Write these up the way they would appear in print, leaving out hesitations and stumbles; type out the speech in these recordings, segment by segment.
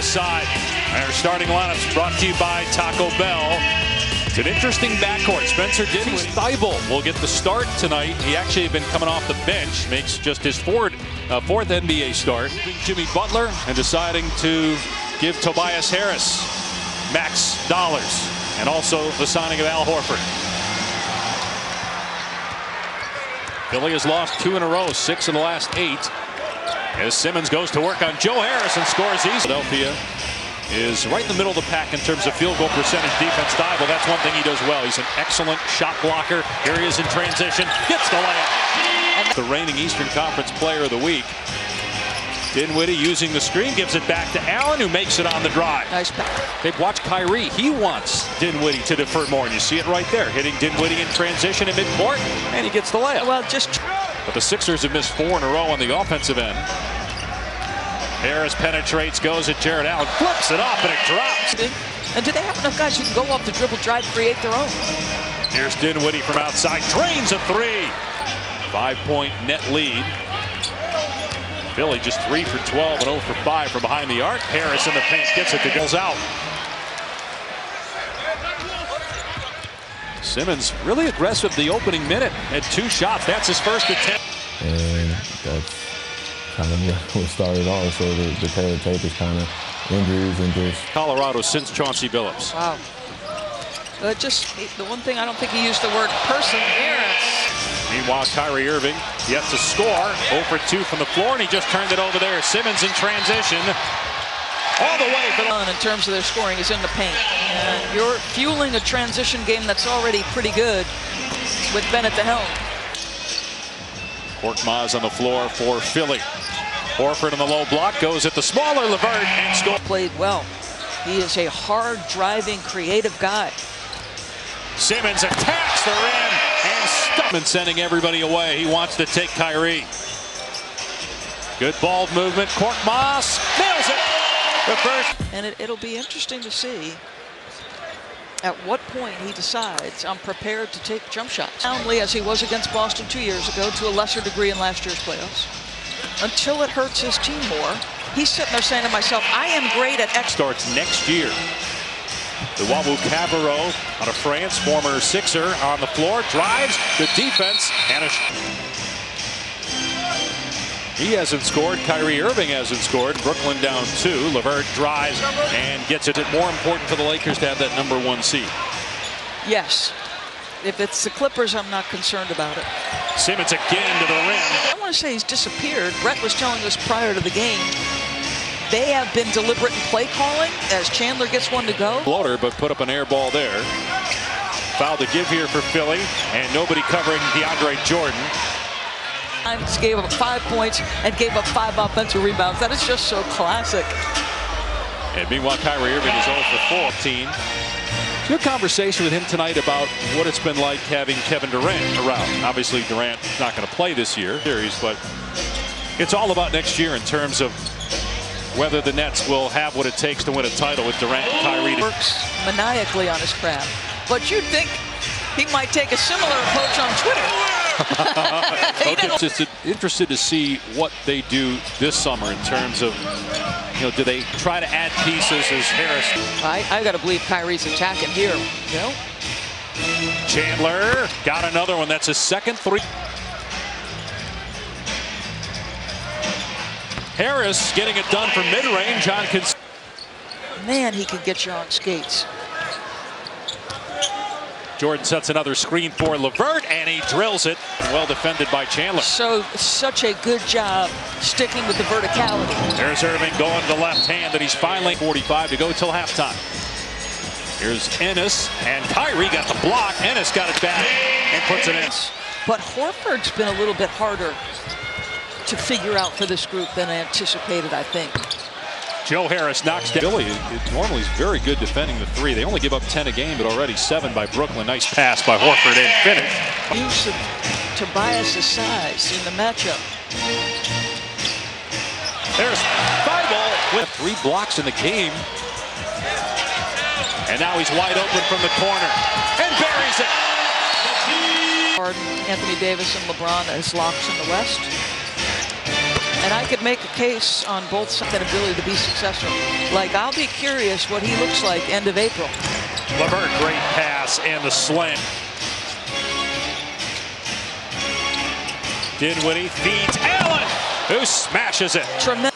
side. Our starting lineups brought to you by Taco Bell. It's an interesting backcourt. Spencer Dinwiddie. Thybulle will get the start tonight. He actually had been coming off the bench. Makes just his fourth NBA start. Jimmy Butler and deciding to give Tobias Harris max dollars. And also the signing of Al Horford. Philly has lost 2 in a row, 6 in the last 8. As Simmons goes to work on Joe Harris and scores easy. Philadelphia is right in the middle of the pack in terms of field goal percentage defense. Thybulle, that's one thing he does well. He's an excellent shot blocker. Here he is in transition. Gets the layup. And the reigning Eastern Conference Player of the Week. Dinwiddie using the screen, gives it back to Allen, who makes it on the drive. Nice pass. They've watched Kyrie. He wants Dinwiddie to defer more, and you see it right there. Hitting Dinwiddie in transition at midcourt, and he gets the layup. Well, But the Sixers have missed 4 in a row on the offensive end. Harris penetrates, goes at Jarrett Allen, flips it off, and it drops. And do they have enough guys who can go off the dribble, drive, create their own? Here's Dinwiddie from outside, drains a 3. 5-point net lead. Philly just 3 for 12 and 0 for 5 from behind the arc. Harris in the paint gets it to goes out. Simmons really aggressive the opening minute. Had 2 shots. That's his first attempt. And that's kind of what started off. So the tape is kind of injuries and just. Colorado since Chauncey Billups. Wow. Just the one thing I don't think he used the word perseverance. Meanwhile, Kyrie Irving yet to score. 0 for 2 from the floor, and he just turned it over there. Simmons in transition. All the way. In terms of their scoring is in the paint. And you're fueling a transition game that's already pretty good with Ben at the helm. Korkmaz on the floor for Philly. Horford in the low block, goes at the smaller LeVert and scores. Played well. He is a hard driving, creative guy. Simmons attacks the rim and Stuckman sending everybody away. He wants to take Kyrie. Good ball movement. Korkmaz nails it. The first. And it'll be interesting to see at what point he decides I'm prepared to take jump shots. Soundly as he was against Boston 2 years ago, to a lesser degree in last year's playoffs. Until it hurts his team more, he's sitting there saying to myself, I am great at X. Starts next year. The Wawu Cabarro out of France, former Sixer, on the floor, drives the defense, and he hasn't scored. Kyrie Irving hasn't scored. Brooklyn down 2. LeVert drives and gets it. More important for the Lakers to have that #1 seed. Yes. If it's the Clippers, I'm not concerned about it. Simmons again to the rim. I don't want to say he's disappeared. Brett was telling us prior to the game, they have been deliberate in play calling as Chandler gets one to go. Floater, but put up an air ball there. Foul to give here for Philly, and nobody covering DeAndre Jordan. Gave up 5 points and gave up 5 offensive rebounds. That is just so classic. And meanwhile, Kyrie Irving is 0 for 14. Good conversation with him tonight about what it's been like having Kevin Durant around. Obviously, Durant not going to play this year, but it's all about next year in terms of whether the Nets will have what it takes to win a title with Durant and Kyrie. Works maniacally on his craft, but you'd think he might take a similar approach on Twitter. Okay. Just interested to see what they do this summer in terms of, do they try to add pieces as Harris? I got to believe Kyrie's attacking here. Chandler got another one. That's his second 3. Harris getting it done from mid-range on. Man, he can get you on skates. Jordan sets another screen for LeVert, and he drills it. Well defended by Chandler. Such a good job sticking with the verticality. There's Irving going to the left hand, and he's finally 45 to go till halftime. Here's Ennis, and Kyrie got the block. Ennis got it back and puts it in. But Horford's been a little bit harder to figure out for this group than I anticipated, I think. Joe Harris knocks down. Philly normally is very good defending the 3. They only give up 10 a game, but already 7 by Brooklyn. Nice pass by Horford and finish. Use of Tobias' size in the matchup. There's Thybulle with 3 blocks in the game. And now he's wide open from the corner and buries it. Anthony Davis and LeBron as locks in the West. And I could make a case on both sides and ability to be successful. Like, I'll be curious what he looks like end of April. LeVert, great pass and the slam. Dinwiddie feeds Allen, who smashes it. Tremendous.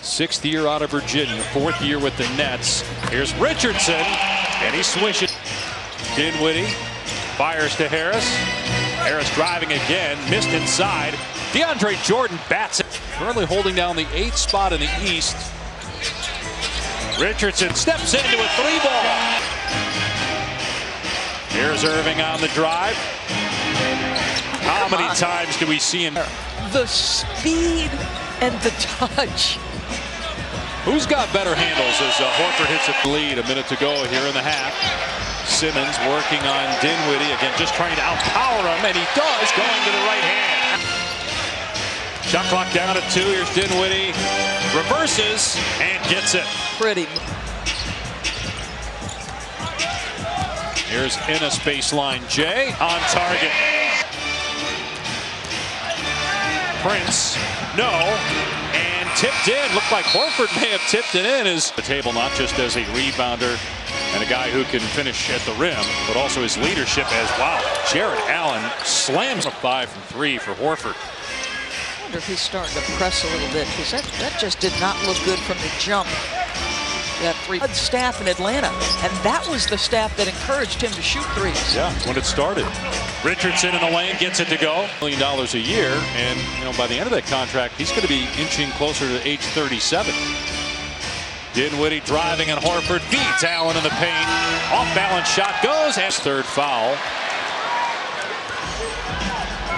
6th year out of Virginia, 4th year with the Nets. Here's Richardson, and he swishes. Dinwiddie fires to Harris. Harris driving again, missed inside. DeAndre Jordan bats it. Currently holding down the 8th spot in the East. Richardson steps into a 3-ball. Here's Irving on the drive. How many times do we see him? The speed and the touch. Who's got better handles as Horford hits a lead? A minute to go here in the half. Simmons working on Dinwiddie again, just trying to outpower him, and he does, going to the right hand. Shot clock down at 2. Here's Dinwiddie, reverses and gets it. Pretty. Here's Ennis baseline. Jay on target. Prince, no, and tipped in. Looked like Horford may have tipped it in. As the table, not just as a rebounder and a guy who can finish at the rim, but also his leadership as, wow, Jared Allen slams a 5 from 3 for Horford. I wonder if he's starting to press a little bit, because that just did not look good from the jump. That staff in Atlanta, and that was the staff that encouraged him to shoot threes. Yeah, when it started. Richardson in the lane gets it to go. $1 million a year, and by the end of that contract, he's going to be inching closer to age 37. Dinwiddie driving, and Horford beats Allen in the paint. Off-balance shot goes, and 3rd foul.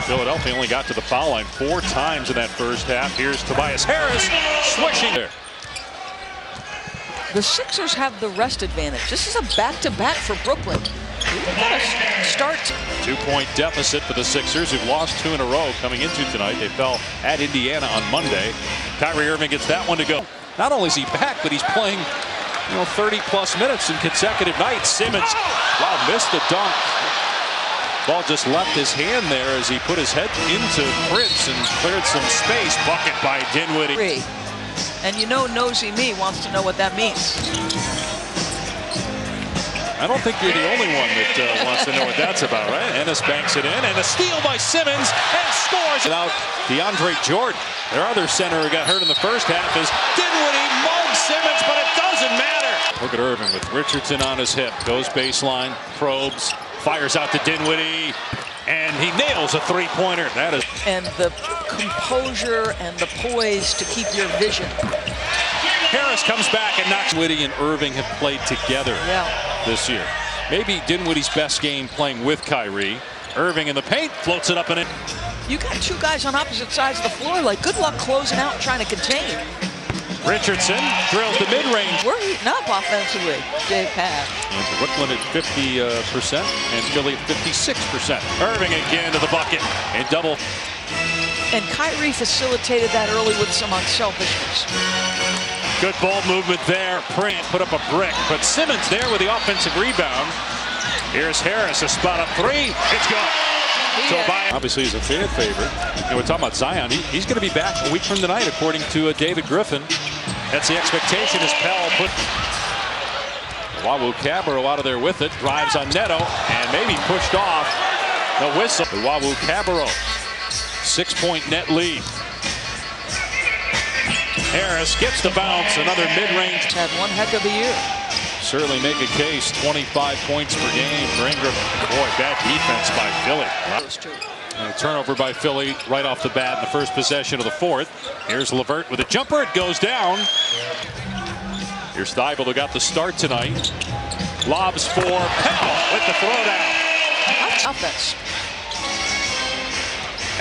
Philadelphia only got to the foul line 4 times in that first half. Here's Tobias Harris swishing there. The Sixers have the rest advantage. This is a back-to-back for Brooklyn. We've got to start. 2-point deficit for the Sixers, who've lost 2 in a row coming into tonight. They fell at Indiana on Monday. Kyrie Irving gets that one to go. Not only is he back, but he's playing 30-plus minutes in consecutive nights. Simmons, wow, missed the dunk. Ball just left his hand there as he put his head into Prince and cleared some space. Bucket by Dinwiddie. And nosy me wants to know what that means. I don't think you're the only one that wants to know what that's about, right? Ennis banks it in, and a steal by Simmons, and scores without DeAndre Jordan. Their other center who got hurt in the first half is Dinwiddie, mugs Simmons, but it doesn't matter. Look at Irving with Richardson on his hip. Goes baseline, probes, fires out to Dinwiddie, and he nails a 3-pointer. That is. And the composure and the poise to keep your vision. Harris comes back and knocks. Dinwiddie and Irving have played together this year. Maybe Dinwiddie's best game playing with Kyrie. Irving in the paint, floats it up and in. You got 2 guys on opposite sides of the floor. Like, good luck closing out and trying to contain. Richardson drills the mid-range. We're heating up offensively, Dave Pat. And Brooklyn at 50% and Philly at 56%. Irving again to the bucket and double. And Kyrie facilitated that early with some unselfishness. Good ball movement there. Prant put up a brick, but Simmons there with the offensive rebound. Here's Harris, a spot up 3. It's good. Obviously, he's a fan favorite. We're talking about Zion. He's going to be back a week from tonight, according to David Griffin. That's the expectation as Pell put Wawu-Cabarrot out of there with it. Drives on Neto and maybe pushed off. The whistle. Wawu-Cabarrot. 6-point net lead. Harris gets the bounce. Another mid-range. Had one heck of a year. Certainly make a case. 25 points per game for Ingram. Boy, bad defense by Philly. And a turnover by Philly right off the bat in the first possession of the 4th. Here's LeVert with a jumper. It goes down. Here's Thybulle, who got the start tonight. Lobs for Pell with the throwdown. Offense.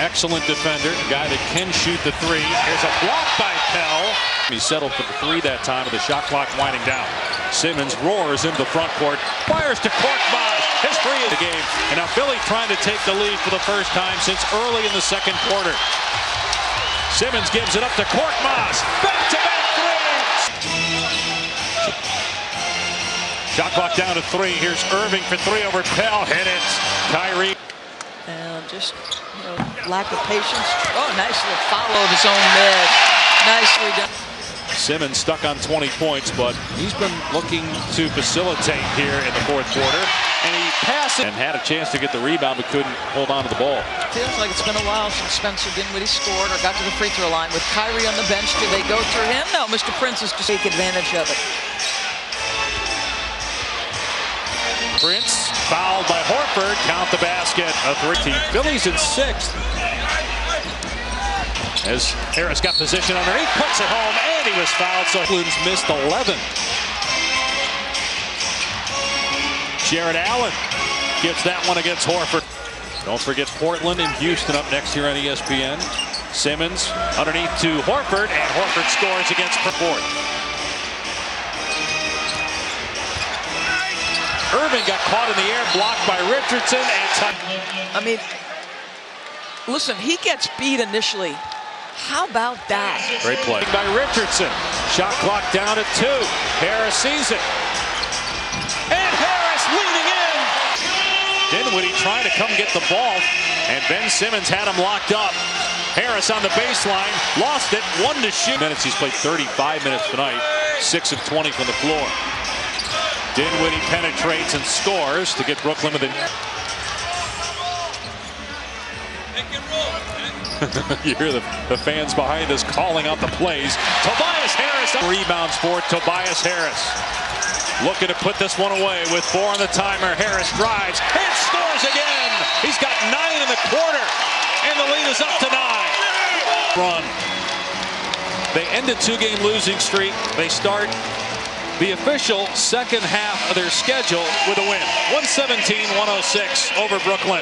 Excellent defender, a guy that can shoot the 3. Here's a block by Pell. He settled for the 3 that time with the shot clock winding down. Simmons roars into the front court, fires to Korkmaz. His 3 of the game. And now Philly trying to take the lead for the first time since early in the second quarter. Simmons gives it up to Korkmaz. Back-to-back 3. Shot clock down to 3. Here's Irving for 3 over Pell. Hit it. Kyrie. And just, lack of patience. Oh, nice little follow of his own miss. Nicely done. Simmons stuck on 20 points, but he's been looking to facilitate here in the fourth quarter. And he passed it and had a chance to get the rebound, but couldn't hold on to the ball. Feels like it's been a while since Spencer Dinwiddie scored or got to the free throw line. With Kyrie on the bench, do they go through him? No, Mr. Prince is to take advantage of it. Prince fouled by Horford. Count the basket. A 3. Phillies in 6th. As Harris got position underneath, puts it home, and he was fouled, so Cleveland's missed 11. Jared Allen gets that one against Horford. Don't forget Portland and Houston up next here on ESPN. Simmons underneath to Horford, and Horford scores against Purport. Irving got caught in the air, blocked by Richardson, and I mean, listen, he gets beat initially. How about that? Great play by Richardson. Shot clock down at 2. Harris sees it. And Harris leaning in. Dinwiddie trying to come get the ball, and Ben Simmons had him locked up. Harris on the baseline, lost it, 1 to shoot. He's played 35 minutes tonight, 6 of 20 from the floor. Dinwiddie penetrates and scores to get Brooklyn within. You hear the fans behind us calling out the plays. Tobias Harris rebounds for Tobias Harris. Looking to put this one away with 4 on the timer. Harris drives and scores again. He's got 9 in the quarter, and the lead is up to 9. Run. They end a 2-game losing streak. They start the official second half of their schedule with a win. 117-106 over Brooklyn.